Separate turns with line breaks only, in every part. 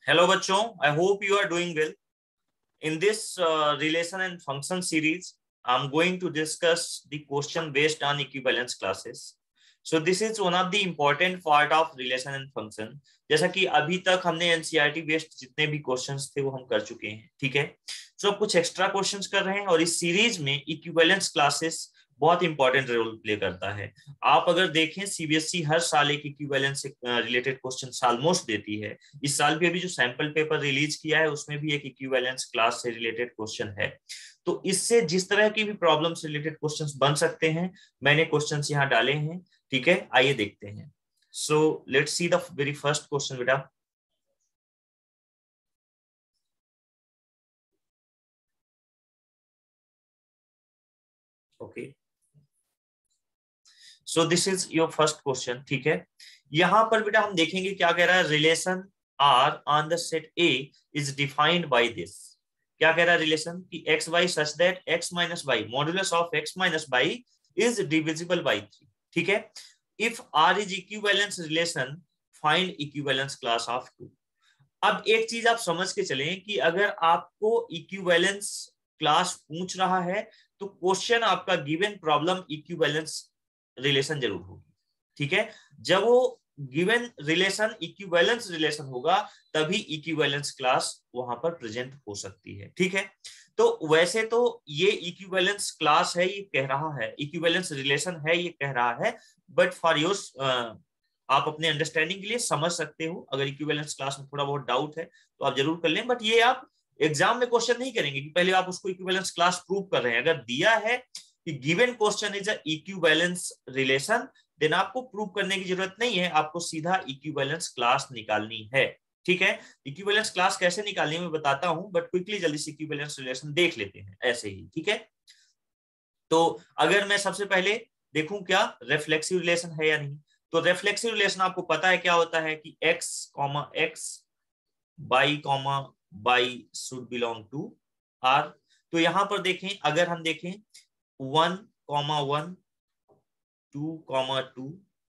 Hello बच्चों, I hope you are doing well. In this relation and function series, I'm going to discuss the question based on equivalence classes. So this is one of the important part of relation and function. जैसा कि अभी तक हमने NCERT based जितने भी questions थे वो हम कर चुके हैं, ठीक है। सो अब कुछ एक्स्ट्रा क्वेश्चंस कर रहे हैं और इस सीरीज में इक्विवेलेंस क्लासेस बहुत इंपॉर्टेंट रोल प्ले करता है। आप अगर देखें सीबीएसई हर साल एक इक्विवेलेंस से रिलेटेड क्वेश्चन ऑलमोस्ट देती है। इस साल भी अभी जो सैंपल पेपर रिलीज किया है उसमें भी एक इक्विवेलेंस क्लास से रिलेटेड क्वेश्चन है। तो इससे जिस तरह की भी प्रॉब्लम से रिलेटेड क्वेश्चंस बन सकते हैं, मैंने क्वेश्चंस यहाँ डाले हैं, ठीक है। आइए देखते हैं। So let's see the very first question बेटा। Okay, so this is your first question, ठीक है। यहां पर बेटा हम देखेंगे क्या कह रहा है। Relation R on the set A is defined by this. क्या कह रहा है रिलेशन कि X Y such that X minus Y modulus of X minus Y is divisible by 3, ठीक है। If R is equivalence relation, find equivalence class of 2। अब एक चीज आप समझ के चलें कि अगर आपको इक्विवेलेंस क्लास पूछ रहा है तो क्वेश्चन आपका गिवन प्रॉब्लम इक्विवेलेंस रिलेशन जरूर होगी, ठीक है। जब वो गिवन रिलेशन इक्विवेलेंस रिलेशन होगा तभी इक्विवेलेंस क्लास वहां पर प्रेजेंट हो सकती है, ठीक है। तो वैसे तो ये इक्विवेलेंस क्लास है, ये कह रहा है, इक्विवेलेंस रिलेशन है ये कह रहा है, बट फॉर योर आप अपने अंडरस्टैंडिंग के लिए समझ सकते हो। अगर इक्विवेलेंस क्लास में थोड़ा बहुत डाउट है तो आप जरूर कर लें, बट ये आप एग्जाम में क्वेश्चन नहीं करेंगे कि पहले आप उसको इक्विवेलेंस क्लास प्रूव कर रहे हैं। अगर दिया है कि given question is a equivalence relation, then आपको प्रूव करने की जरूरत नहीं है, आपको सीधा इक्विवेलेंस क्लास निकालनी है, ठीक है। इक्विवेलेंस क्लास कैसे निकालनी है मैं बताता हूं, बट क्विकली जल्दी से इक्विवेलेंस रिलेशन देख लेते हैं ऐसे ही, ठीक है। तो अगर मैं सबसे पहले देखूं क्या रेफ्लेक्सिव रिलेशन है या नहीं, तो रेफ्लेक्सिव रिलेशन आपको पता है क्या होता है कि x x Y Y should belong to r। तो यहां पर देखें, अगर हम देखें 1 1 2 2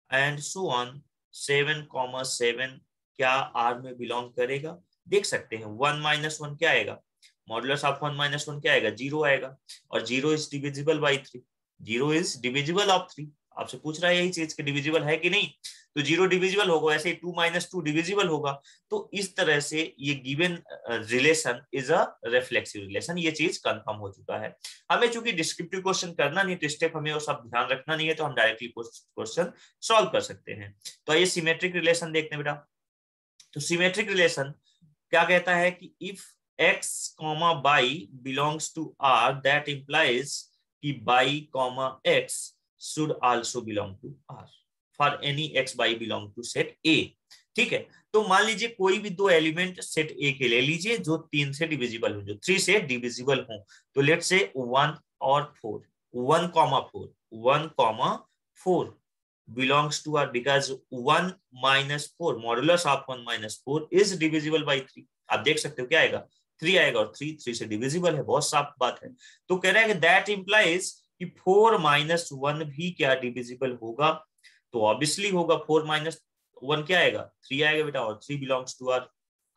एंड सो ऑन 7 7 क्या r में बिलोंग करेगा। देख सकते हैं 1 माइनस 1 क्या आएगा, मॉडुलस ऑफ 1 माइनस 1 क्या आएगा, 0 आएगा। और 0 is divisible by 3, 0 is divisible of 3। आपसे पूछ रहा है यही चीज कि डिविजिबल है कि नहीं, तो 0 डिविजिबल होगा, ऐसे 2 माइनस 2 डिविजिबल होगा। तो इस तरह से ये given relation is a reflexive relation, ये चीज कंफर्म हो चुका है। हमें चूंकि डिस्क्रिप्टिव क्वेश्चन करना नहीं, तो स्टेप हमें वो सब ध्यान रखना नहीं है, तो हम डायरेक्टली क्वेश्चन सॉल्व कर सकते हैं। तो ये सिमेट्रिक रिलेशन देखते हैं बेटा। तो सिमेट्रिक रिलेशन क्या कहता है कि if x by belongs to r, that implies कि y x should also belong to r for any x y belong to set a, ठीक है। तो मान लीजिए कोई भी दो एलिमेंट सेट ए के ले लीजिए जो 3 से डिविजिबल हो, जो 3 से डिविजिबल हो। तो लेट्स से 1 और 4, 1 4 belongs to r because 1 minus 4 modulus of 1 minus 4 is divisible by 3। आप देख सकते हो क्या आएगा, 3 आएगा, और 3 से डिविजिबल है, बहुत साफ बात है। तो कह रहा है कि दैट इंप्लाइज कि 4 माइनस 1 भी क्या डिविजिबल होगा, तो ऑब्वियसली होगा। 4 माइनस 1 क्या आएगा, 3 आएगा बेटा, और 3 बिलोंग्स टू आर,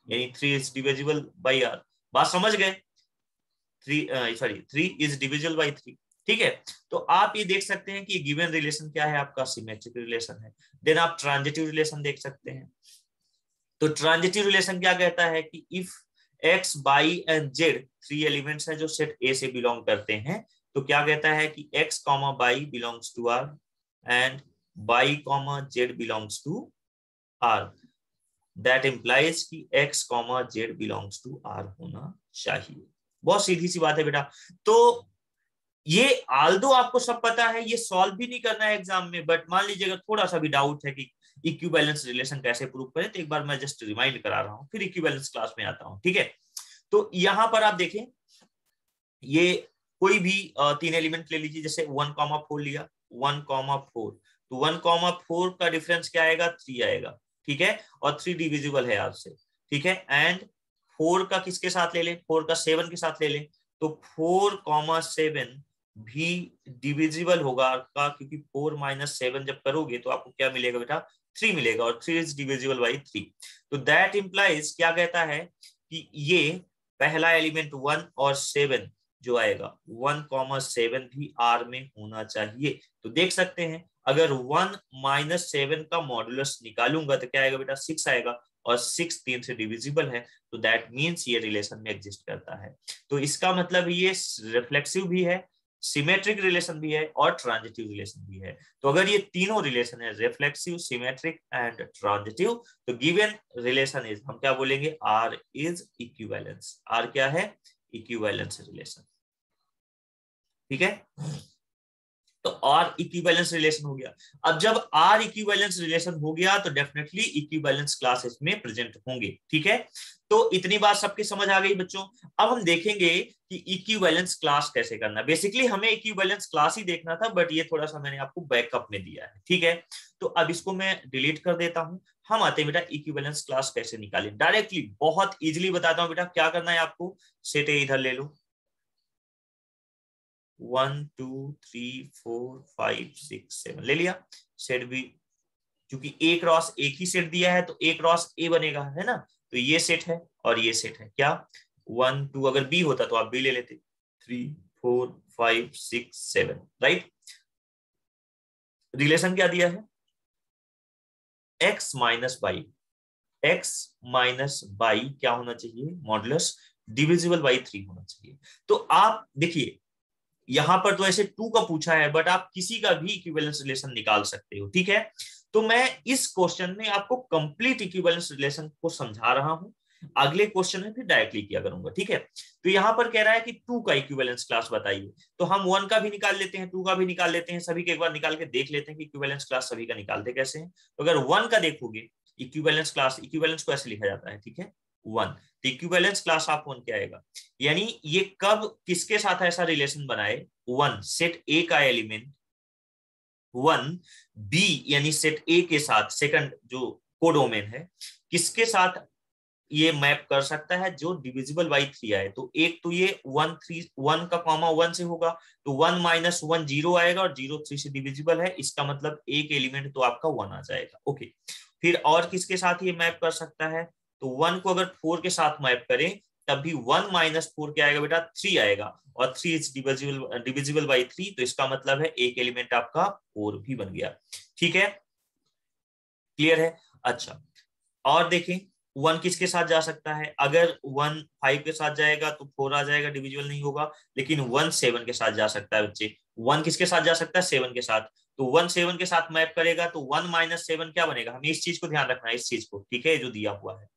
यानी 3 इज डिविजिबल बाई आर। बात समझ गए, 3 इज डिविजिबल बाई 3, ठीक है। तो आप ये देख सकते हैं कि गिवन रिलेशन क्या है, आपका सिमेट्रिक रिलेशन है। देन आप ट्रांजिटिव रिलेशन देख सकते हैं। तो ट्रांजिटिव रिलेशन क्या कहता है कि if x by and z 3 elements हैं जो सेट ए से बिलोंग करते हैं, तो क्या कहता है कि x by belongs to r and Y z belongs to r, that implies कि x z belongs to r होना चाहिए। बहुत सीधी सी बात है बेटा। तो ये आल्दो आपको सब पता है, ये सॉल्व भी नहीं करना है एग्जाम में, बट मान लीजिए अगर थोड़ा सा भी डाउट है कि इक्विवेलेंस रिलेशन कैसे प्रूव करें, तो एक बार मैं जस्ट रिमाइंड करा रहा हूं, फिर इक्विवेलेंस क्लास में आता हूं, ठीक है। तो यहां पर आप देखें, ये कोई भी 3 एलिमेंट ले लीजिए, जैसे 1 4 लिया, 1 4, तो 1 4 का डिफरेंस क्या आएगा, 3 आएगा, ठीक है। और 3 डिविजिबल है आर से, ठीक है। एंड 4 का किसके साथ ले लें, 4 का 7 के साथ ले लें, तो 4 7 भी डिविजिबल होगा का, क्योंकि 4 माइनस 7 जब करोगे तो आपको क्या मिलेगा बेटा, 3 मिलेगा और 3 इज डिविजिबल बाई 3। तो दैट इंप्लाइज क्या कहता है कि ये पहला एलिमेंट 1 और 7 जो आएगा 1,7 भी R में होना चाहिए। तो देख सकते हैं अगर 1 माइनस 7 का मॉडुलस निकालूंगा तो क्या आएगा बेटा 6 आएगा और 6 3 से डिविजिबल है। तो दैट मीन्स ये रिलेशन में एग्जिस्ट करता है। तो इसका मतलब ये रिफ्लेक्सिव भी है, सिमेट्रिक रिलेशन भी है और ट्रांजिटिव रिलेशन भी है। तो अगर ये तीनों रिलेशन है रिफ्लेक्सिव, सिमेट्रिक एंड ट्रांजिटिव, तो गिवन रिलेशन इज, हम क्या बोलेंगे, आर इज इक्विवेलेंस। आर क्या है, इक्विवेलेंस रिलेशन। ठीक है, तो आर इक्विवेलेंस रिलेशन हो गया। अब जब आर इक्विवेलेंस रिलेशन हो गया तो डेफिनेटली इक्विवेलेंस क्लास इसमें प्रेजेंट होंगे। ठीक है, तो इतनी बात सबकी समझ आ गई बच्चों। अब हम देखेंगे कि इक्विवेलेंस क्लास कैसे करना। बेसिकली हमें इक्विवेलेंस क्लास ही देखना था, बट ये थोड़ा सा मैंने आपको बैकअप में दिया है। ठीक है, तो अब इसको मैं डिलीट कर देता हूं। हम आते हैं बेटा इक्विवेलेंस क्लास कैसे निकालें डायरेक्टली, बहुत इजिली बताता हूं बेटा। क्या करना है आपको, सेट ए इधर ले लो, 1 2 3 4 5 6 7 ले लिया। सेट बी, क्योंकि ए क्रॉस एक ही सेट दिया है तो ए क्रॉस ए बनेगा, है ना। तो ये सेट है और ये सेट है क्या, 1 2, अगर बी होता तो आप बी ले लेते, 3 4 5 6 7, राइट। रिलेशन क्या दिया है, x minus by, x minus by क्या होना चाहिए, मॉडुलस डिविजिबल बाई 3 होना चाहिए। तो आप देखिए यहां पर तो ऐसे 2 का पूछा है, बट आप किसी का भी इक्विवेलेंस रिलेशन निकाल सकते हो। ठीक है, तो मैं इस क्वेश्चन में आपको कंप्लीट इक्विवेलेंस रिलेशन को समझा रहा हूं, अगले क्वेश्चन में फिर डायरेक्टली किया करूंगा। ठीक है, तो यहां पर कह रहा है कि 2 का इक्विवेलेंस क्लास बताइए, तो हम 1 का भी निकाल लेते हैं, 2 का भी निकाल लेते हैं, सभी के एक बार निकाल के देख लेते हैं कि इक्विवेलेंस क्लास सभी का निकालते कैसे हैं। तो अगर 1 का देखोगे इक्विवेलेंस क्लास, इक्विवेलेंस को ऐसे लिखा जाता है, ठीक है, 1, तो इक्विवेलेंस क्लास ऑफ 1 क्या आएगा, यानी ये कब किसके साथ ऐसा रिलेशन बनाए, 1 सेट ए का एलिमेंट 1 बी यानी सेट ए के साथ, सेकंड जो कोडोमेन है, किसके साथ ये मैप कर सकता है, जो डिविजिबल बाई 3 आए। तो एक तो ये 1 3 1 का कॉमा 1 से होगा, तो 1 माइनस 1 0 आएगा और 0 3 से डिविजिबल है, इसका मतलब एक एलिमेंट तो आपका 1 आ जाएगा। ओके, फिर और किसके साथ ये मैप कर सकता है, तो 1 को अगर 4 के साथ मैप करें तब भी 1 माइनस 4 क्या आएगा बेटा, 3 आएगा और 3 इज डिविजिबल बाई 3, तो इसका मतलब है एक एलिमेंट आपका 4 भी बन गया। ठीक है, क्लियर है। अच्छा, और देखें 1 किसके साथ जा सकता है, अगर 1 5 के साथ जाएगा तो 4 आ जाएगा, डिविजिबल नहीं होगा, लेकिन 1 7 के साथ जा सकता है बच्चे। 1 किसके साथ जा सकता है, 7 के साथ, तो 1 7 के साथ मैप करेगा तो 1 माइनस 7 क्या बनेगा, हमें इस चीज को ध्यान रखना है, इस चीज को, ठीक है, जो दिया हुआ है।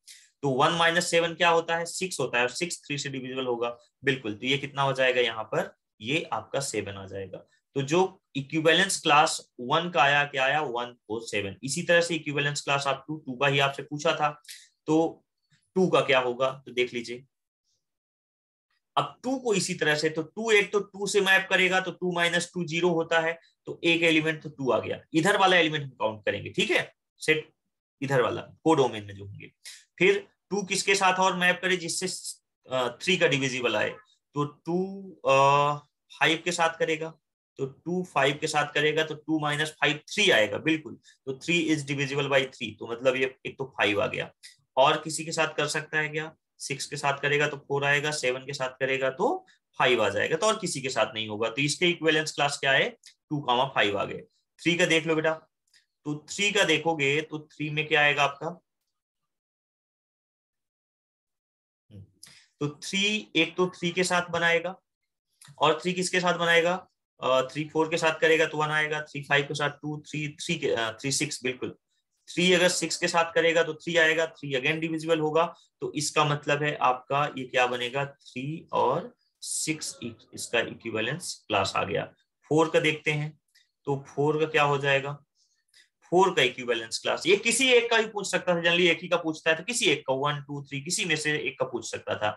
तो 1 माइनस 7 क्या होता है, 6 होता है, और 6 3 से डिविजिबल होगा, बिल्कुल। तो ये कितना हो जाएगा यहाँ पर, ये आपका 7 आ जाएगा। तो जो इक्विवेलेंस क्लास 1 का आया, क्या आया, 1 4 7। इसी तरह से इक्विवेलेंस क्लास आप 2 का ही आपसे पूछा था, तो 2 का क्या होगा, तो देख लीजिए। अब 2 को इसी तरह से, तो 2 एक तो 2 से मैप करेगा तो 2 माइनस 2 0 होता है, तो एक एलिमेंट तो 2 आ गया, इधर वाला एलिमेंट हम काउंट करेंगे। ठीक है, सेट इधर वाला कोडोमेन में जो होंगे। फिर 2 किसके साथ और मैप करे जिससे 3 का डिविजिबल आए, तो 2 5 के साथ करेगा, तो 2 5 के साथ करेगा तो 2 माइनस 5 3 आएगा, बिल्कुल। तो 3 इज डिविजिबल बाई 3, तो मतलब ये एक तो 5 आ गया। और किसी के साथ कर सकता है क्या, 6 के साथ करेगा तो 4 आएगा, 7 के साथ करेगा तो 5 आ जाएगा, तो और किसी के साथ नहीं होगा। तो इसके इक्विवेलेंस क्लास क्या है, 2,5 आ गए। 3 का देख लो बेटा, तो 3 का देखोगे तो 3 में क्या आएगा आपका, तो 3 एक तो 3 के साथ बनाएगा, और 3 किसके साथ बनाएगा, 3 4 के साथ करेगा तो 1 आएगा, 3 5 के साथ 2, 3 3 के 3 6, बिल्कुल। 3 अगर 6 के साथ करेगा तो 3 आएगा, 3 अगेन डिविजिबल होगा, तो इसका मतलब है आपका ये क्या बनेगा, 3 और 6 इसका इक्विवेलेंस क्लास आ गया। 4 का देखते हैं, तो 4 का क्या हो जाएगा, 4 का इक्विवेलेंस क्लास, ये किसी एक का ही पूछ सकता था, जनरली एक ही का पूछता है, तो किसी एक का 1 2 3 किसी में से एक का पूछ सकता था।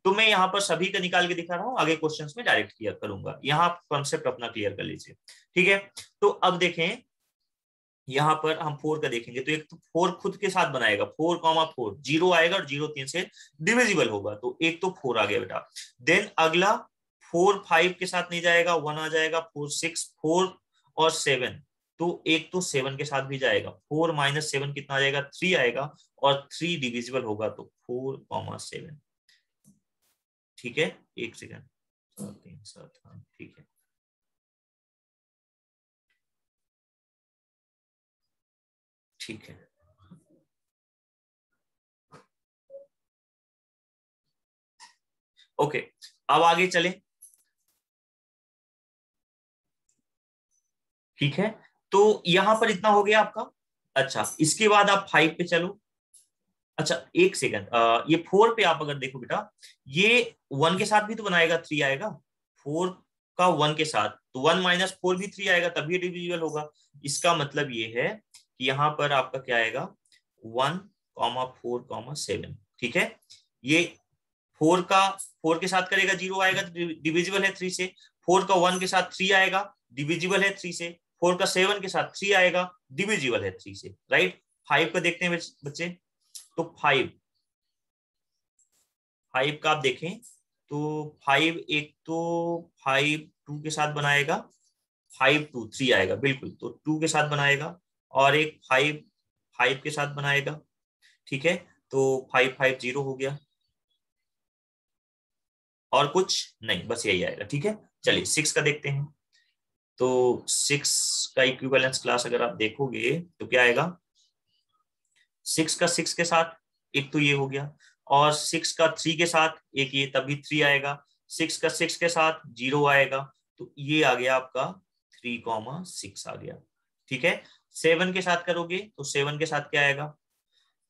तो मैं यहाँ पर सभी का निकाल के दिखा रहा हूँ, आगे क्वेश्चंस में डायरेक्ट क्लियर करूंगा, यहाँ कॉन्सेप्ट अपना क्लियर कर लीजिए। ठीक है, तो अब देखें यहाँ पर हम 4 का देखेंगे, तो एक तो 4 खुद के साथ बनाएगा, 4,4 0 आएगा और 0 3 से डिविजिबल होगा, तो एक तो 4 आ गया बेटा। देन अगला 4 5 के साथ नहीं जाएगा, 1 आ जाएगा, 4 6 4 और 7, तो एक तो 7 के साथ भी जाएगा, 4 माइनस 7 कितना आ जाएगा, 3 आएगा, और 3 डिविजिबल होगा तो 4,7। ठीक है, एक सेकेंड, 3 7, हाँ ठीक है। ठीक है, ओके, अब आगे चले। ठीक है, तो यहां पर इतना हो गया आपका। अच्छा, इसके बाद आप 5 पे चलो। अच्छा एक सेकंड, ये 4 पे आप अगर देखो बेटा, ये 1 के साथ भी तो बनाएगा, 3 आएगा। 4 का 1 के साथ, तो 1 माइनस 4 भी 3 आएगा, तभी डिविजिबल होगा। इसका मतलब ये है कि यहाँ पर आपका क्या आएगा, 1,4,7। ठीक है, ये 4 का 4 के साथ करेगा, 0 आएगा, तो डिविजिबल है 3 से। 4 का 1 के साथ 3 आएगा, डिविजिबल है 3 से। 4 का 7 के साथ 3 आएगा, डिविजिबल है 3 से, राइट। 5 का देखते हैं बच्चे, तो 5 का आप देखें तो 5 एक तो 5 2 के साथ बनाएगा, 5 2 3 आएगा, बिल्कुल, तो 2 के साथ बनाएगा, और एक 5 5 के साथ बनाएगा। ठीक है, तो 5 5 0 हो गया, और कुछ नहीं, बस यही आएगा। ठीक है, चलिए 6 का देखते हैं। तो 6 का इक्विवेलेंस क्लास अगर आप देखोगे तो क्या आएगा, 6 का 6 के साथ एक तो ये हो गया, और 6 का 3 के साथ एक ये, तभी 3 आएगा। 6 का 6 के साथ 0 आएगा, तो ये आ गया आपका 3,6 आ गया। ठीक है, 7 के साथ करोगे तो 7 के साथ क्या आएगा,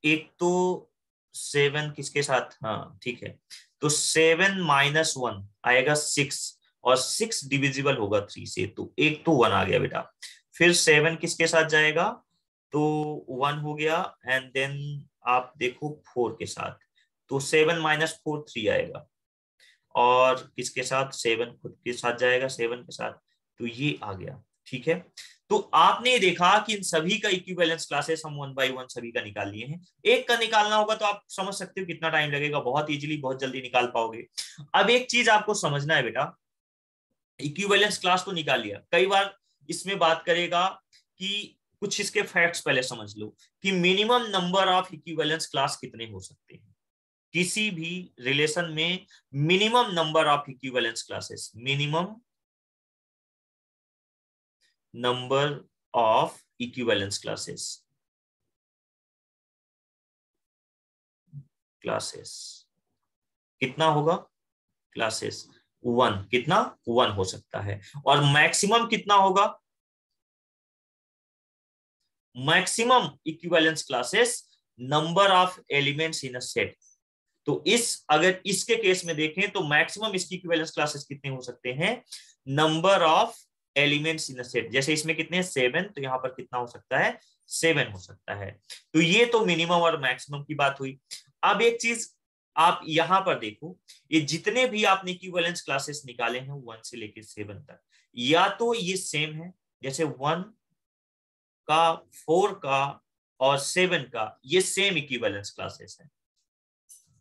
एक तो 7 किसके साथ, हाँ ठीक है, तो 7 माइनस 1 आएगा 6, और 6 डिविजिबल होगा 3 से, तो एक तो 1 आ गया बेटा। फिर 7 किसके साथ जाएगा, तो 1 हो गया, एंड देन आप देखो 4 के साथ, तो 7 माइनस 4 3 आएगा, और किसके साथ, 7 खुद के साथ जाएगा, 7 के साथ, तो ये आ गया। ठीक है, तो आपने देखा कि इन सभी का इक्विवेलेंस क्लासेस हम 1 बाय 1 सभी का निकाल लिए हैं। एक का निकालना होगा तो आप समझ सकते हो कितना टाइम लगेगा, बहुत इजीली बहुत जल्दी निकाल पाओगे। अब एक चीज आपको समझना है बेटा, इक्विवेलेंस क्लास तो निकाल लिया, कई बार इसमें बात करेगा कि कुछ इसके फैक्ट्स पहले समझ लो कि minimum number of equivalence class कितने हो सकते हैं किसी भी रिलेशन में। Minimum number of equivalence classes, minimum number of equivalence classes कितना होगा, क्लासेस 1, कितना 1 हो सकता है, और मैक्सिमम कितना होगा, maximum equivalence classes number of elements in a set. तो अगर इसके केस में देखें तो मैक्सिमम इसकी इक्विवेलेंस क्लासेस कितने हो सकते हैं, number of elements in a set. जैसे इसमें कितने 7, तो यहाँ पर कितना हो सकता है, 7 हो सकता है। तो ये तो मिनिमम और मैक्सिमम की बात हुई। अब एक चीज आप यहां पर देखो, ये जितने भी आपने इक्विवेलेंस क्लासेस निकाले हैं 1 से लेकर 7 तक, या तो ये सेम है, जैसे 1 का, 4 का और 7 का, ये सेम इक्विवेलेंस क्लासेस है।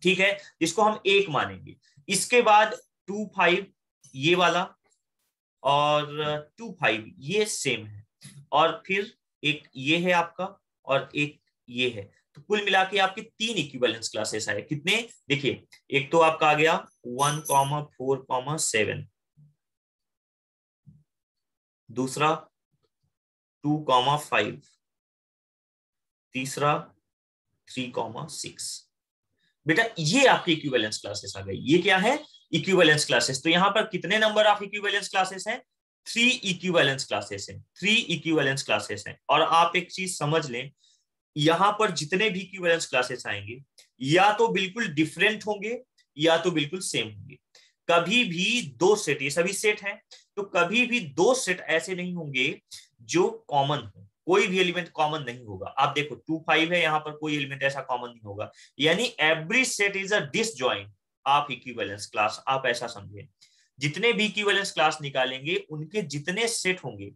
ठीक है, इसको हम एक मानेंगे। इसके बाद 2 5 ये वाला, और 2 5 ये सेम है, और फिर एक ये है आपका, और एक ये है। तो कुल मिला के आपके 3 इक्विवेलेंस क्लासेस आए, कितने देखिए, एक तो आपका आ गया 1,4,7, दूसरा 2,5, तीसरा 3,6। बेटा ये आपकी इक्विवेलेंस क्लासेस आ गई। ये क्या है, इक्विवेलेंस क्लासेस। तो यहां पर कितने नंबर ऑफ इक्विवेलेंस क्लासेस हैं, 3 इक्विवेलेंस क्लासेस हैं, 3 इक्विवेलेंस क्लासेस हैं। और आप एक चीज समझ लें, यहां पर जितने भी इक्विवेलेंस क्लासेस आएंगे या तो बिल्कुल डिफरेंट होंगे या तो बिल्कुल सेम होंगे। कभी भी दो सेट, ये सभी सेट हैं, तो कभी भी दो सेट ऐसे नहीं होंगे जो कॉमन हो, कोई भी एलिमेंट कॉमन नहीं होगा। आप देखो 2 5 है, यहां पर कोई एलिमेंट ऐसा कॉमन नहीं होगा, यानी every set is a disjoint of equivalence class. आप ऐसा समझे, जितने भी इक्विवेलेंस क्लास निकालेंगे उनके जितने सेट होंगे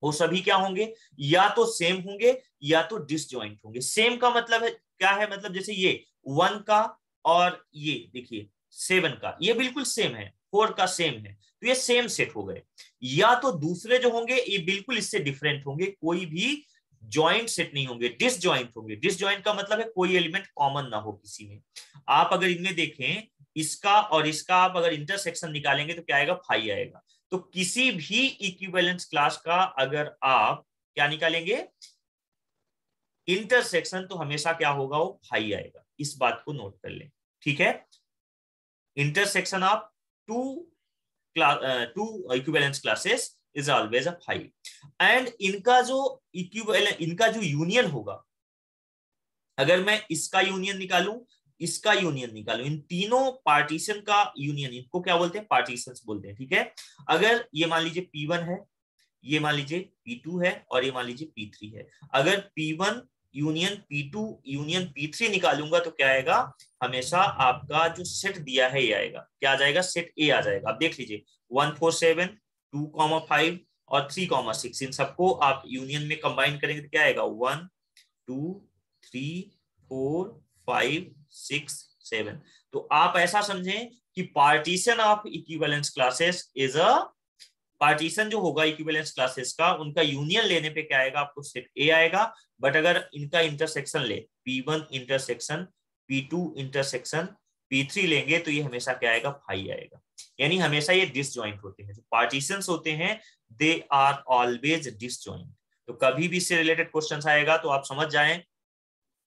वो सभी क्या होंगे, या तो सेम होंगे या तो डिसजॉइंट होंगे। सेम का मतलब है क्या है, मतलब जैसे ये 1 का और ये देखिए 7 का, ये बिल्कुल सेम है, 4 का सेम है, तो ये सेम सेट हो गए। या तो दूसरे जो होंगे ये बिल्कुल इससे डिफरेंट होंगे, कोई भी जॉइंट सेट नहीं होंगे, डिसजॉइंट होंगे। डिसजॉइंट का मतलब है कोई एलिमेंट कॉमन ना हो किसी में। आप अगर इनमें देखें, इसका और इसका आप अगर इंटरसेक्शन निकालेंगे तो क्या आएगा, फाई आएगा। तो किसी भी इक्विवेलेंस क्लास का अगर आप क्या निकालेंगे, इंटरसेक्शन, तो हमेशा क्या होगा, वो फाई आएगा। इस बात को नोट कर लें, ठीक है। Intersection of two two equivalence classes is always a phi. And इनका जो इक्विवेलेंट, इनका जो यूनियन होगा, अगर मैं इसका यूनियन निकालूं, इसका यूनियन निकालूं, इन तीनों पार्टीशन का यूनियन, इनको क्या बोलते हैं, पार्टीशंस बोलते हैं, ठीक है। अगर ये मान लीजिए P1 है, ये मान लीजिए P2 है, और ये मान लीजिए P3 है। अगर P1 union P2 union P3 निकालूंगा तो क्या आएगा, हमेशा आपका जो सेट दिया है ये आएगा। क्या आ जाएगा, सेट ए आ जाएगा। आप देख लीजिए 1 4 7 2 5 और 3 6, इन सबको आप यूनियन में कंबाइन करेंगे तो क्या आएगा, 1 2 3 4 5 6 7। तो आप ऐसा समझें कि partition of equivalence classes is a, partition जो होगा इक्विवेलेंस क्लासेस का, उनका यूनियन लेने पे क्या आएगा, आपको सेट ए आएगा। बट अगर इनका इंटरसेक्शन ले, P1 intersection P2 intersection P3 लेंगे तो ये हमेशा क्या आएगा, फाई आएगा। यानी हमेशा ये डिसजॉइंट होते हैं। जो पार्टीशंस होते हैं दे आर ऑलवेज डिसजॉइंट। तो कभी भी इससे रिलेटेड क्वेश्चन आएगा तो आप समझ जाएं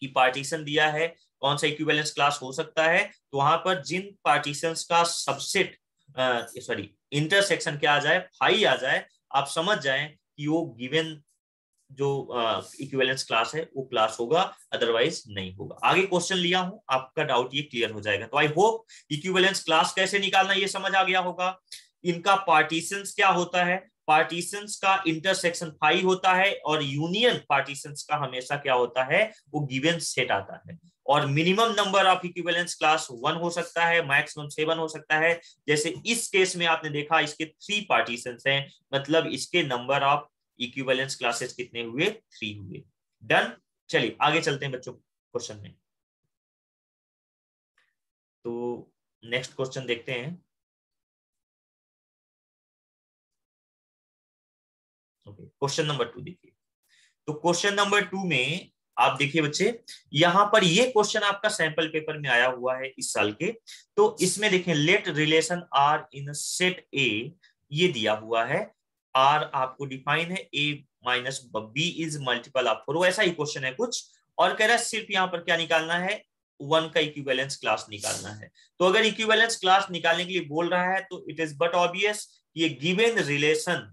कि पार्टीशन दिया है, कौन सा इक्विवेलेंस क्लास हो सकता है, तो वहां पर जिन पार्टीशंस का सबसेट सॉरी इंटरसेक्शन क्या आ जाए, फाई आ जाए, आप समझ जाएं कि वो गिवन जो इक्विवेलेंस क्लास है वो क्लास होगा, अदरवाइज नहीं होगा। आगे क्वेश्चन लिया हूं, आपका डाउट ये क्लियर हो जाएगा। तो आई होप इक्विवेलेंस क्लास कैसे निकालना ये समझ आ गया होगा। इनका पार्टीशंस क्या होता है, पार्टीशंस का इंटरसेक्शन फाई होता है, और यूनियन पार्टीशंस का हमेशा क्या होता है, वो गिवन सेट आता है। और minimum number of equivalence class 1 हो सकता है, मैक्सिमम 7 हो सकता है। जैसे इस केस में आपने देखा इसके 3 पार्टीशंस हैं, मतलब इसके नंबर ऑफ इक्विवेलेंस क्लासेस कितने हुए, 3 हुए। डन। चलिए आगे चलते हैं बच्चों क्वेश्चन में। तो नेक्स्ट क्वेश्चन देखते हैं। क्वेश्चन नंबर 2 देखिए। तो क्वेश्चन नंबर 2 में आप देखिए बच्चे, यहां पर ये क्वेश्चन आपका सैंपल पेपर में आया हुआ है इस साल के। तो इसमें देखें, let relation R in set A, ये दिया हुआ है। आर आपको डिफाइन है, A minus B is multiple of 4, ऐसा ही क्वेश्चन है कुछ। और कह रहा है सिर्फ यहाँ पर क्या निकालना है, 1 का इक्विवेलेंस क्लास निकालना है। तो अगर इक्विवेलेंस क्लास निकालने के लिए बोल रहा है तो इट इज बट ऑब्वियस ये गिवन रिलेशन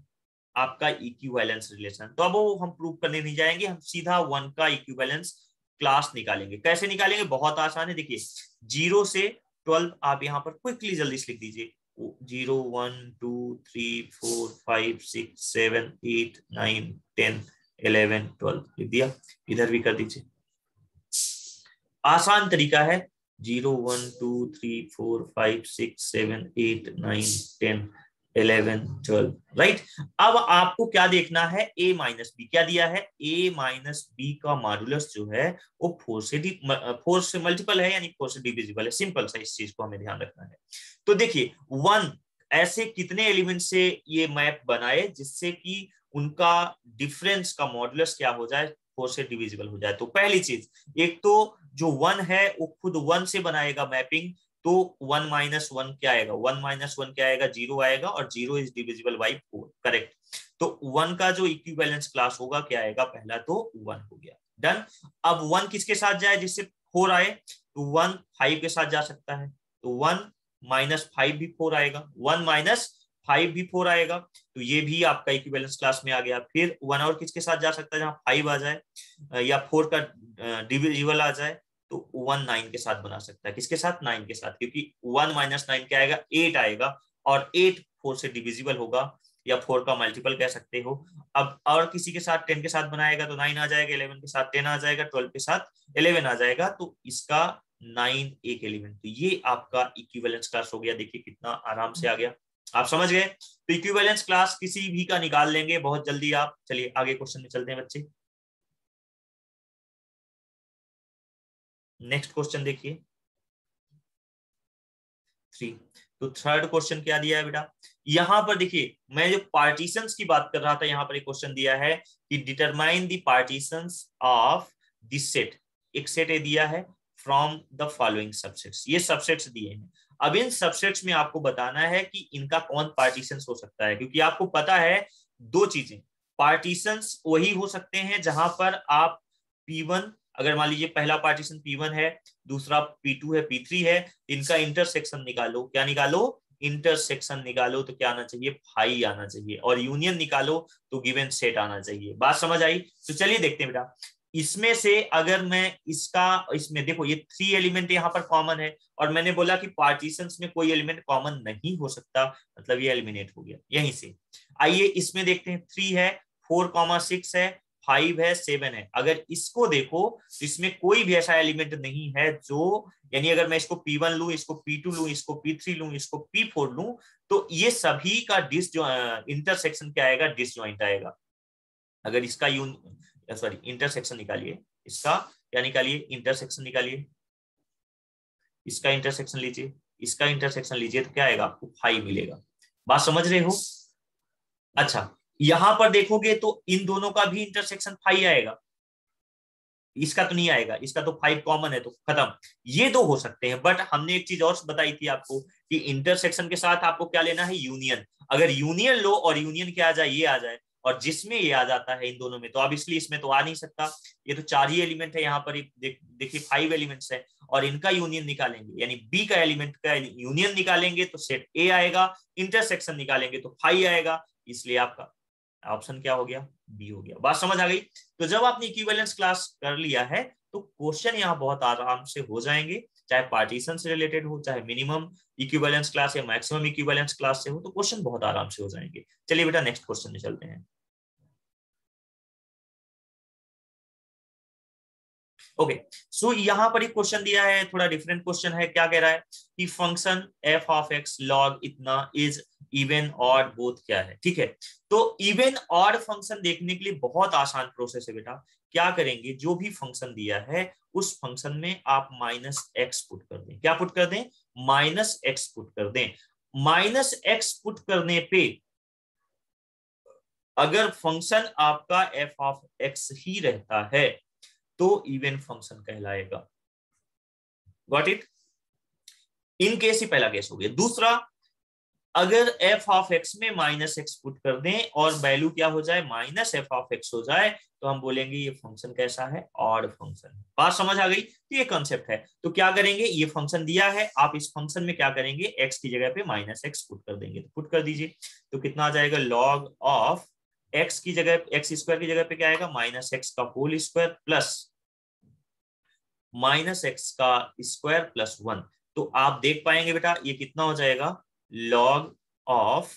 आपका इक्विवेलेंस रिलेशन। तो अब वो हम प्रूव करने नहीं जाएंगे, हम सीधा 1 का इक्विवेलेंस क्लास निकालेंगे। कैसे निकालेंगे, बहुत आसान है। देखिए 0 से 12 आप यहाँ पर क्विकली जल्दी से लिख दीजिए, 0 1 2 3 4 5 6 7 8 9 10 11 12 लिख दिया। इधर भी कर दीजिए, आसान तरीका है। 0 1 2 3 4 5 6 7 8 9 10 11 12, राइट। अब आपको क्या देखना है, a माइनस बी क्या दिया है, a माइनस बी का मॉड्यूलस जो है वो 4 से मल्टीपल है, यानी 4 से डिविजिबल है। सिंपल सा, इस चीज को हमें ध्यान रखना है। तो देखिए 1 ऐसे कितने एलिमेंट से ये मैप बनाए जिससे कि उनका डिफरेंस का मॉड्यूलस क्या हो जाए, 4 से डिविजिबल हो जाए। तो पहली चीज, एक तो जो 1 है वो खुद 1 से बनाएगा मैपिंग, तो 1 माइनस 1 क्या आएगा, 1 माइनस 1 क्या आएगा, 0 आएगा, और 0 इज डिविजिबल बाई 4, करेक्ट। तो 1 का जो इक्विवेलेंस क्लास होगा क्या आएगा, पहला तो 1 हो गया। डन। अब 1 किसके साथ जाए, जिससे 4 आए, तो 1 5 के साथ जा सकता है, तो 1 माइनस 5 भी 4 आएगा, 1 माइनस 5 भी 4 आएगा, तो ये भी आपका इक्विवेलेंस क्लास में आ गया। फिर 1 और किसके साथ जा सकता है, जहां 5 आ जाए या 4 का डिविजिबल आ जाए, तो 1 9 के साथ बना सकता है। किसके साथ, 9 के साथ, क्योंकि 1 माइनस 9 क्या आएगा, 8 आएगा, और 8 4 से डिविजिबल होगा, या 4 का मल्टीपल कह सकते हो। अब और किसी के साथ 10 के साथ बनाएगा तो 9 आ जाएगा, 11 के साथ 10 आ जाएगा, 12 के साथ 11 आ जाएगा, तो इसका 9 एक एलिमेंट। तो ये आपका इक्विवेलेंस क्लास हो गया। देखिए कितना आराम से आ गया, आप समझ गए। तो इक्विवेलेंस क्लास किसी भी का निकाल लेंगे बहुत जल्दी आप। चलिए आगे क्वेश्चन में चलते हैं बच्चे। नेक्स्ट क्वेश्चन देखिए 3। तो थर्ड क्वेश्चन क्या दिया है बेटा, यहां पर देखिए मैं जो पार्टीशंस की बात कर रहा था, यहां पर एक क्वेश्चन दिया है कि determine the partitions of this set, एक सेट ए दिया है फ्रॉम द फॉलोइंग सबसेट्स, ये सबसेट्स दिए हैं। अब इन सबसेट्स में आपको बताना है कि इनका कौन पार्टीशंस हो सकता है, क्योंकि आपको पता है दो चीजें, पार्टीशंस वही हो सकते हैं जहां पर आप P1, अगर मान लीजिए पहला पार्टीशन P1 है, दूसरा P2 है, P3 है, इनका इंटरसेक्शन निकालो, क्या निकालो, इंटरसेक्शन निकालो, तो क्या आना चाहिए, फाई आना चाहिए, और यूनियन निकालो तो गिवन सेट आना चाहिए। बात समझ आई? तो चलिए देखते हैं बेटा, इसमें से अगर मैं इसका, इसमें देखो ये 3 एलिमेंट यहाँ पर कॉमन है, और मैंने बोला कि पार्टीशंस में कोई एलिमेंट कॉमन नहीं हो सकता, मतलब ये एलिमिनेट हो गया यहीं से। आइए इसमें देखते हैं, 3 है, 4,6 है, 5 है, 7 है। अगर इसको देखो तो इसमें कोई भी ऐसा एलिमेंट नहीं है जो, यानी अगर मैं इसको P1 लूं, इसको P2 लूं, इसको P3 लूं, इसको P4 लूं, तो ये सभी का इंटरसेक्शन क्या आएगा, डिसजॉइंट आएगा। अगर इसका इंटरसेक्शन निकालिए, इसका क्या निकालिए, इंटरसेक्शन निकालिए, इसका इंटरसेक्शन लीजिए, इसका इंटरसेक्शन लीजिए, तो क्या आएगा, आपको 5 मिलेगा। बात समझ रहे हो? अच्छा, यहां पर देखोगे तो इन दोनों का भी इंटरसेक्शन 5 आएगा, इसका तो नहीं आएगा, इसका तो 5 कॉमन है, तो खत्म। ये दो हो सकते हैं, बट हमने एक चीज और बताई थी आपको कि इंटरसेक्शन के साथ आपको क्या लेना है, यूनियन। अगर यूनियन लो और यूनियन क्या आ जाए, ये आ जाए, और जिसमें ये आ जाता है इन दोनों में, तो अब इसलिए इसमें तो आ नहीं सकता, ये तो 4 ही एलिमेंट है यहाँ पर, देखिए 5 एलिमेंट्स है, और इनका यूनियन निकालेंगे, यानी बी का एलिमेंट का यूनियन निकालेंगे तो सेट ए आएगा, इंटरसेक्शन निकालेंगे तो 5 आएगा, इसलिए आपका ऑप्शन क्या हो गया, बी हो गया। बात समझ आ गई? तो जब आपने इक्विवेलेंस क्लास कर लिया है तो क्वेश्चन यहाँ बहुत आराम से हो जाएंगे, चाहे पार्टीशन से रिलेटेड हो, चाहे मिनिमम इक्विवेलेंस क्लास या मैक्सिमम इक्विवेलेंस क्लास से हो, तो क्वेश्चन बहुत आराम से हो जाएंगे। चलिए बेटा नेक्स्ट क्वेश्चन में चलते हैं। ओके, सो यहाँ पर एक क्वेश्चन दिया है, थोड़ा डिफरेंट क्वेश्चन है। क्या कह रहा है कि function F of x log इतना इज इवन ऑड बोथ क्या है, ठीक है। तो इवन ऑड फंक्शन देखने के लिए बहुत आसान प्रोसेस है बेटा। क्या करेंगे, जो भी फंक्शन दिया है उस फंक्शन में आप माइनस एक्स पुट कर दें। क्या पुट कर दें, माइनस एक्स पुट कर दें। माइनस एक्स पुट करने पे अगर फंक्शन आपका एफ ऑफ एक्स ही रहता है तो इवन फंक्शन कहलाएगा। Got it? इन केस ही पहला केस हो गया। दूसरा, अगर एफ ऑफ एक्स में माइनस एक्स पुट कर दें और वैल्यू क्या हो जाए, माइनस एफ ऑफ एक्स हो जाए, तो हम बोलेंगे ये फंक्शन कैसा है, ऑड फंक्शन है। बात समझ आ गई? तो ये कंसेप्ट है। तो क्या करेंगे, ये फंक्शन दिया है, आप इस फंक्शन में क्या करेंगे, एक्स की जगह पे माइनस एक्स पुट कर देंगे। तो पुट कर दीजिए, तो कितना आ जाएगा, लॉग ऑफ एक्स की जगह, एक्स स्क्वायर की जगह पे क्या आएगा, माइनस एक्स का whole square plus minus X का स्क्वायर प्लस 1। तो आप देख पाएंगे बेटा ये कितना हो जाएगा, लॉग ऑफ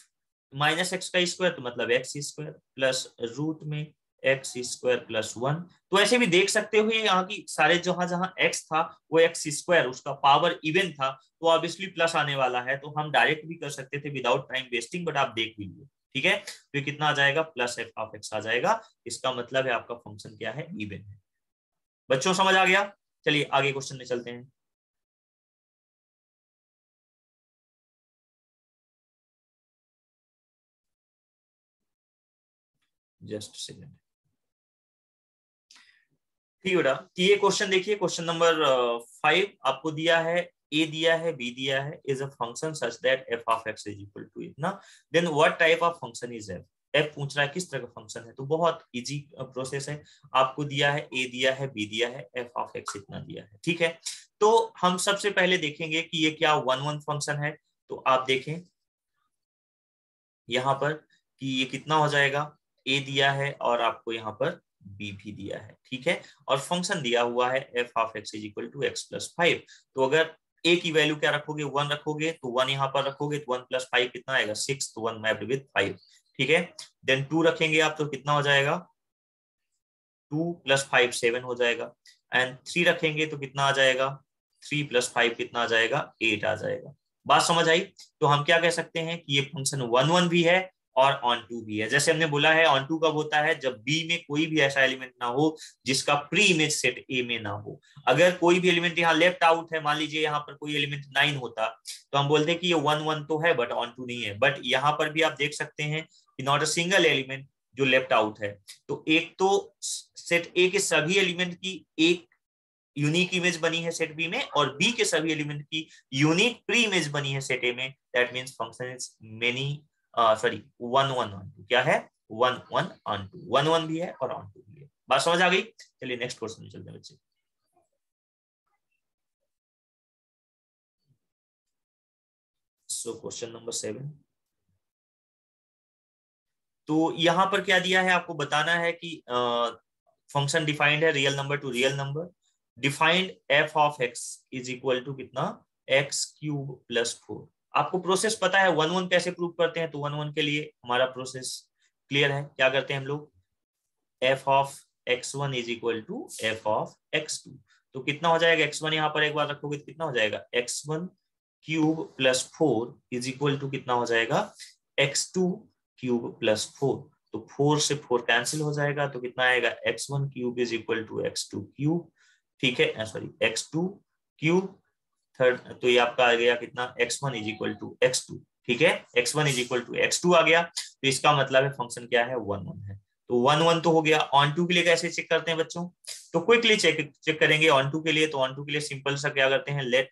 माइनस एक्स का स्क्वायर, तो मतलब एक्स स्क्वायर प्लस रूट में एक्स स्क्वायर प्लस 1। तो ऐसे भी देख सकते हो, यहाँ की सारे जहां जहां एक्स था वो एक्स स्क्वायर, उसका पावर इवन था, तो ऑब्वियसली प्लस आने वाला है। तो हम डायरेक्ट भी कर सकते थे विदाउट टाइम वेस्टिंग, बट आप देख भी लिए, ठीक है। तो कितना आ जाएगा, प्लस एफ ऑफ एक्स आ जाएगा। इसका मतलब है आपका फंक्शन क्या है, इवन है। बच्चों समझ आ गया? चलिए आगे क्वेश्चन में चलते हैं। जस्ट सेकंड, ठीक है बेटा। ये क्वेश्चन देखिए, क्वेश्चन नंबर 5 आपको दिया है, ए दिया है, बी दिया है, is a function such that f of x is equal to इतना, then what type of function is f. F पूछ रहा है किस तरह का फंक्शन है, तो बहुत इजी प्रोसेस है। आपको दिया है, ए दिया है, बी दिया है, एफ ऑफ एक्स इतना दिया है, ठीक है। तो हम सबसे पहले देखेंगे कि ये क्या वन वन फंक्शन है। तो आप देखें यहाँ पर कि ये कितना हो जाएगा, ए दिया है और आपको यहाँ पर बी भी दिया है, ठीक है। और फंक्शन दिया हुआ है F of x is equal to X plus 5। तो अगर ए की वैल्यू क्या रखोगे, 1 रखोगे, तो 1 यहाँ पर रखोगे तो 1 प्लस 5 कितना आएगा, 6, तो 1 मैप्ड विद 5, ठीक है। देन 2 रखेंगे आप, तो कितना हो जाएगा, 2 प्लस 5 7 हो जाएगा। एंड 3 रखेंगे तो कितना आ जाएगा, 3 प्लस 5 कितना आ जाएगा, 8 आ जाएगा। बात समझ आई? तो हम क्या कह सकते हैं कि ये फंक्शन 1 1 भी है और ऑन टू भी है। जैसे हमने बोला है ऑन टू कब होता है, जब बी में कोई भी ऐसा एलिमेंट ना हो जिसका प्री इमेज सेट ए में ना हो। अगर कोई भी एलिमेंट यहाँ लेफ्ट आउट है, मान लीजिए यहाँ पर कोई एलिमेंट 9 होता, तो हम बोलते हैं कि ये 1 1 तो है बट ऑन टू नहीं है। बट यहाँ पर भी आप देख सकते हैं कि नॉट अ सिंगल एलिमेंट जो लेफ्ट आउट है। तो एक तो सेट ए के सभी एलिमेंट की एक यूनिक इमेज बनी है सेट बी में, और बी के सभी एलिमेंट की यूनिक प्री इमेज बनी है सेट ए में। That means function is many sorry 1 1 onto. क्या है? 1 1 ऑन टू। 1 1 भी है और ऑन टू भी है। बात समझ आ गई? चलिए नेक्स्ट क्वेश्चन में चलते हैं बच्चे। So question number 7। तो यहां पर क्या दिया है, आपको बताना है कि फंक्शन डिफाइंड है real number to real number. Defined f of x is equal to कितना, एक्स क्यूब प्लस 4। आपको प्रोसेस पता है 1 1 कैसे प्रूव करते हैं, तो 1 1 के लिए हमारा प्रोसेस क्लियर है। क्या करते हैं हम लोग, f of x1 is equal to f of x2। तो कितना हो जाएगा, x1 यहाँ पर एक बार रखोगे तो कितना हो जाएगा, x1 cube plus 4 is equal to कितना हो जाएगा, x2 क्यूब प्लस 4। तो 4 से 4 कैंसिल हो जाएगा, तो कितना आएगा, x1 cube is equal to x2 cube. ठीक है, सॉरी x2 क्यूब थर्ड, तो ये आपका आ गया कितना, x1 is equal to x2। ठीक है, x1 is equal to x2 आ गया। तो इसका मतलब है फंक्शन क्या है, 1 1 है। तो 1 1 तो हो गया। ऑन टू के लिए कैसे चेक करते हैं बच्चों, तो क्विकली चेक करेंगे ऑन टू के लिए। तो ऑन टू के लिए सिंपल सा क्या करते हैं, let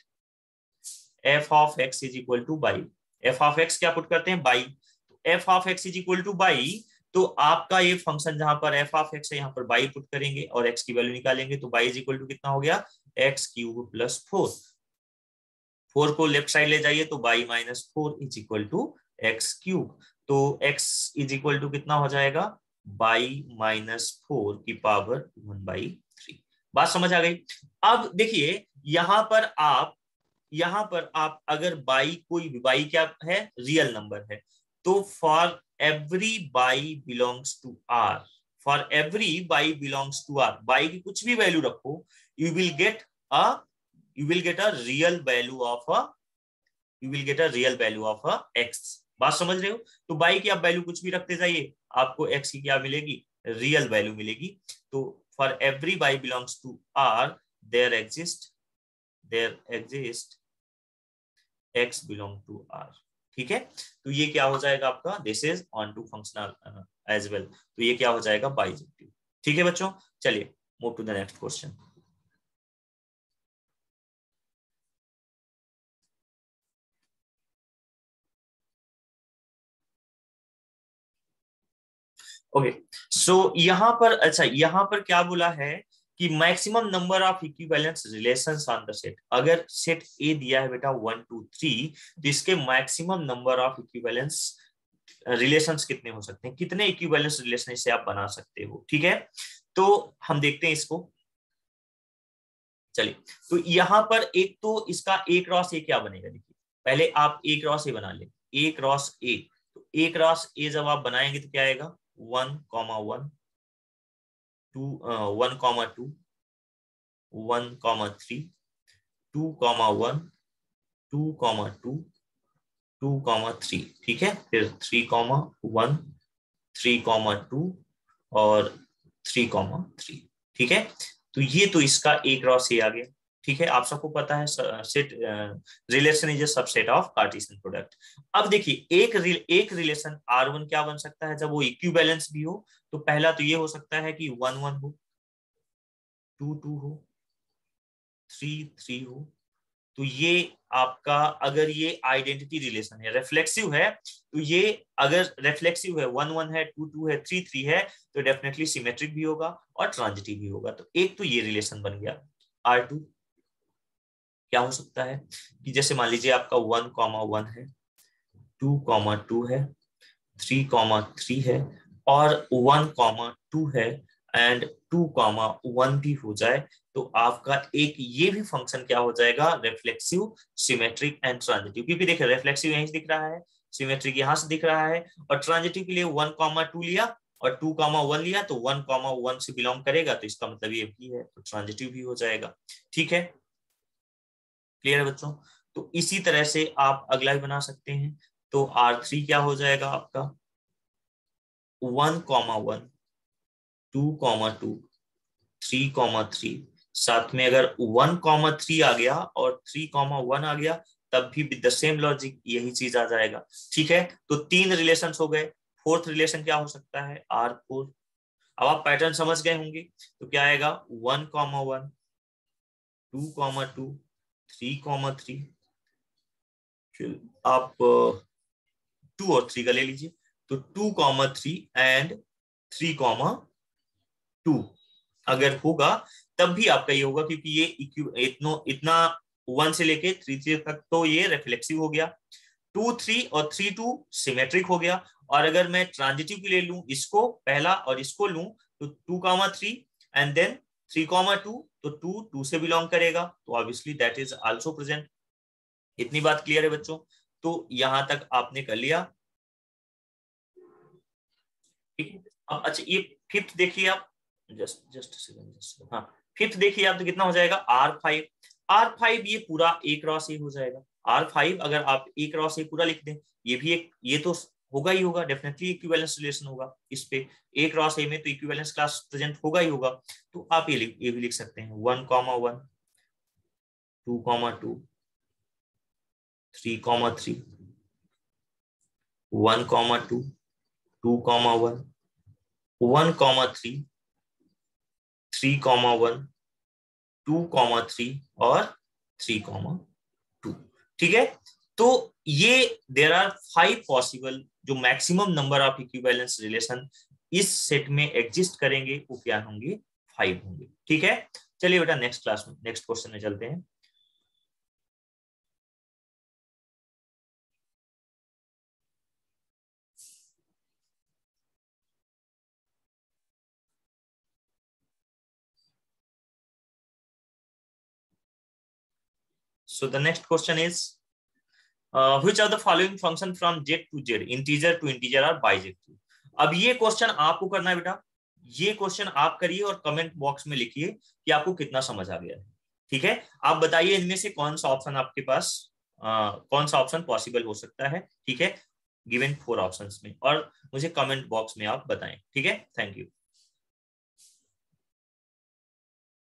f of x is equal to y. F of x क्या पुट करते हैं, बाई। तो f of x is equal to y, तो आपका ये फंक्शन जहां पर एफ ऑफ एक्स है यहाँ पर बाई पुट करेंगे और एक्स की वैल्यू निकालेंगे। तो बाई इज इक्वल टू कितना हो गया, एक्स क्यूब प्लस 4। 4 को लेफ्ट साइड ले जाइए तो y minus 4 is equal to x cube. तो एक्स इज इक्वल टू कितना हो जाएगा, बाई माइनस 4 की पावर 1/3। बात समझ आ गई? अब देखिए यहां पर आप अगर बाई, कोई भी बाई क्या है, रियल नंबर है, तो for every y belongs to R, for every y belongs to R, y की कुछ भी वैल्यू रखो, you will get a you will get a real value of a x। बात समझ रहे हो? तो बाई की आप वैल्यू कुछ भी रखते जाइए, आपको x की क्या मिलेगी, रियल वैल्यू मिलेगी। तो for every y belongs to R there exist x belong to R. ठीक है, तो ये क्या हो जाएगा आपका, this is onto functional as well. तो ये क्या हो जाएगा, बाइजेक्टिव। ठीक है बच्चों, चलिए move to the next question. Okay, so यहाँ पर, अच्छा यहाँ पर क्या बोला है कि maximum number of equivalence relations on the set. अगर सेट ए दिया है बेटा 1 2 3, तो इसके maximum number of equivalence relations कितने हो सकते हैं, कितने इक्विवेलेंस रिलेशन से आप बना सकते हो। ठीक है, तो हम देखते हैं इसको। चलिए, तो यहाँ पर एक तो इसका ए क्रॉस ए क्या बनेगा, देखिए पहले आप ए क्रॉस ए बना ले, ए क्रॉस ए। तो ए क्रॉस ए जब आप बनाएंगे तो क्या आएगा, 1 1 2 1 2 1 3 2 1 2 2 2 3। ठीक है, फिर 3 1 3 2 और 3 3। ठीक है, तो ये तो इसका ए क्रॉस ए आ गया। ठीक है, आप सबको पता है set relation is a subset of Cartesian product. अब देखिए एक रिलेशन R1 क्या बन सकता है, जब वो इक्विवेलेंस भी हो। तो पहला तो ये हो सकता है कि 1 1 हो, 2 2 हो, 3 3 हो। तो ये आपका, अगर ये आइडेंटिटी रिलेशन है, रिफ्लेक्सिव है, तो ये अगर रिफ्लेक्सिव है, 1 1 है, 2 2 है, 3 3 है, तो डेफिनेटली सिमेट्रिक भी होगा और ट्रांजिटिव भी होगा। तो एक तो ये रिलेशन बन गया। R2 क्या हो सकता है कि जैसे मान लीजिए आपका 1 1 है, 2 2 है, 3 3 है और 1 2 है एंड 2 1 भी हो जाए, तो आपका एक ये भी फंक्शन क्या हो जाएगा, रिफ्लेक्सिव, सिमेट्रिक एंड ट्रांजिटिव। क्योंकि देखिए रिफ्लेक्सिव यहीं से दिख रहा है, सिमेट्रिक यहां से दिख रहा है, और ट्रांजिटिव के लिए 1 2 लिया और 2 1 लिया, तो 1 1 से बिलोंग करेगा, तो इसका मतलब ये भी है, तो ट्रांजिटिव भी हो जाएगा। ठीक है, क्लियर है बच्चों? तो इसी तरह से आप अगला भी बना सकते हैं। तो R3 क्या हो जाएगा आपका, 1,1, 2,2, 3,3, साथ में अगर 1,3 आ गया और 3,1 आ गया तब भी विद द सेम लॉजिक यही चीज आ जाएगा। ठीक है, तो 3 रिलेशन हो गए। फोर्थ रिलेशन क्या हो सकता है, R4। अब आप पैटर्न समझ गए होंगे, तो क्या आएगा 1,1, 2,2, 3,3, आप 2 और 3 का ले लीजिए, तो 2,3 एंड 3,2 अगर होगा तब भी आपका ये होगा, क्योंकि ये इतना 1 से लेके 3 तक तो ये रिफ्लेक्सिव हो गया, 2, 3 और 3, 2 सिमेट्रिक हो गया। और अगर मैं ट्रांजिटिव के लिए लूं इसको पहला और इसको लूं तो 2,3 एंड देन 3,2, तो 2, 2 से बिलोंग करेगा, तो obviously that is also present. इतनी बात क्लियर है बच्चों? तो यहां तक आपने कर लिया। ठीक है, अब अच्छा ये फिफ्थ देखिए आप, जस्ट हाँ, फिफ्थ देखिए आप, तो कितना हो जाएगा R5। R5 ये पूरा A क्रॉस A हो जाएगा। R5 अगर आप A क्रॉस A पूरा लिख दें, ये भी एक, ये तो होगा ही होगा, डेफिनेटली इक्विवेलेंस रिलेशन होगा इस पे, A क्रॉस A में तो इक्विवेलेंस क्लास प्रेजेंट होगा ही होगा। तो आप ये भी लिख सकते हैं 1,1, 2,2, 3,3, 1,2, 2,1, 1,3, 3,1, 2,3 और 3,2। ठीक है, तो ये देयर आर 5 पॉसिबल, जो maximum number of equivalence relation इस सेट में एग्जिस्ट करेंगे वो क्या होंगे, 5 होंगे। ठीक है, चलिए बेटा नेक्स्ट क्लास में नेक्स्ट क्वेश्चन में चलते हैं। So the next question is, which of the following function from Z to Z, integer to integer are bijective? अब ये क्वेश्चन आपको करना है बेटा, ये क्वेश्चन आप करिए और कमेंट बॉक्स में लिखिए कि आपको कितना समझ आ गया है। ठीक है, आप बताइए इनमें से कौन सा ऑप्शन आपके पास कौन सा ऑप्शन पॉसिबल हो सकता है। ठीक है, गिवन 4 ऑप्शंस में, और मुझे कमेंट बॉक्स में आप बताएं। ठीक है, थैंक यू।